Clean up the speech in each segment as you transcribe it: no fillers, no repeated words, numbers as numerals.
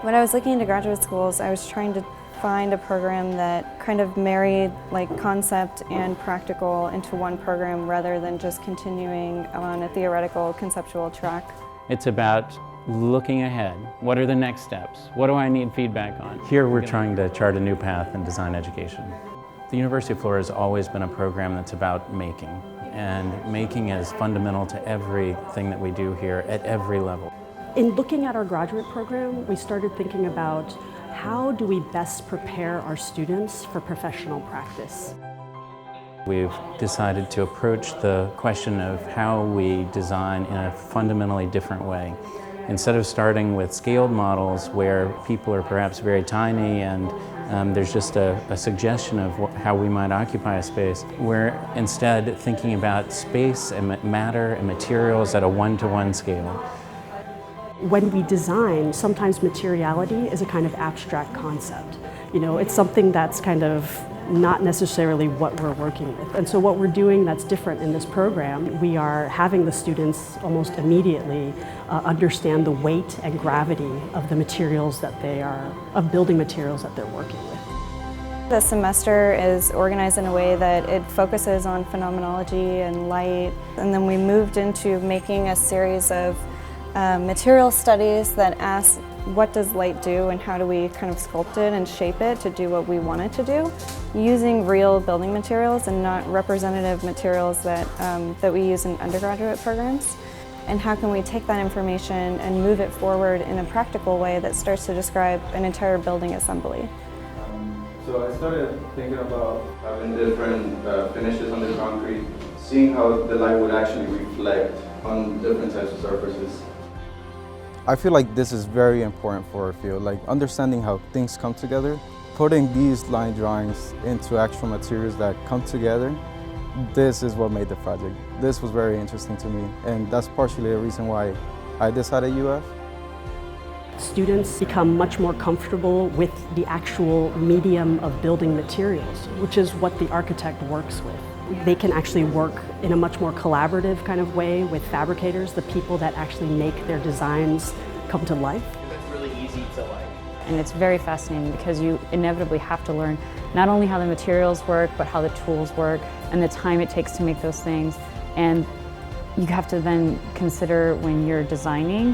When I was looking into graduate schools, I was trying to find a program that kind of married concept and practical into one program rather than just continuing on a theoretical conceptual track. It's about looking ahead. What are the next steps? What do I need feedback on? Here we're trying to chart a new path in design education. The University of Florida has always been a program that's about making, and making is fundamental to everything that we do here at every level. In looking at our graduate program, we started thinking about how do we best prepare our students for professional practice. We've decided to approach the question of how we design in a fundamentally different way. Instead of starting with scaled models where people are perhaps very tiny and there's just a suggestion of how we might occupy a space, we're instead thinking about space and matter and materials at a one-to-one scale. When we design, sometimes materiality is a kind of abstract concept. It's something that's kind of not necessarily what we're working with. And so what we're doing that's different in this program, we are having the students almost immediately understand the weight and gravity of the materials that of building materials that they're working with. The semester is organized in a way that it focuses on phenomenology and light. And then we moved into making a series of material studies that ask what does light do and how do we kind of sculpt it and shape it to do what we want it to do, using real building materials and not representative materials that we use in undergraduate programs. And how can we take that information and move it forward in a practical way that starts to describe an entire building assembly. So I started thinking about having different finishes on the concrete, seeing how the light would actually reflect on different types of surfaces. I feel like this is very important for our field, like understanding how things come together, putting these line drawings into actual materials that come together. This is what made the project. This was very interesting to me, and that's partially the reason why I decided UF. Students become much more comfortable with the actual medium of building materials, which is what the architect works with. They can actually work in a much more collaborative kind of way with fabricators, the people that actually make their designs come to life. It's really easy to like. And it's very fascinating because you inevitably have to learn not only how the materials work, but how the tools work and the time it takes to make those things. And you have to then consider when you're designing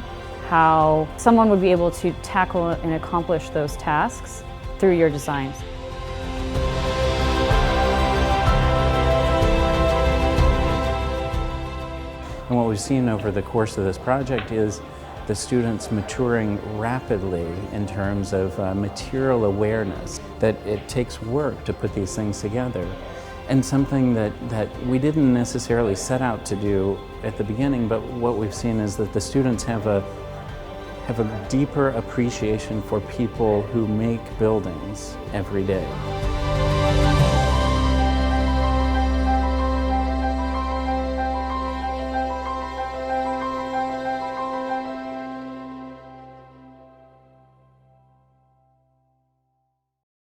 how someone would be able to tackle and accomplish those tasks through your designs. And what we've seen over the course of this project is the students maturing rapidly in terms of material awareness, that it takes work to put these things together. And something that we didn't necessarily set out to do at the beginning, but what we've seen is that the students have a deeper appreciation for people who make buildings every day.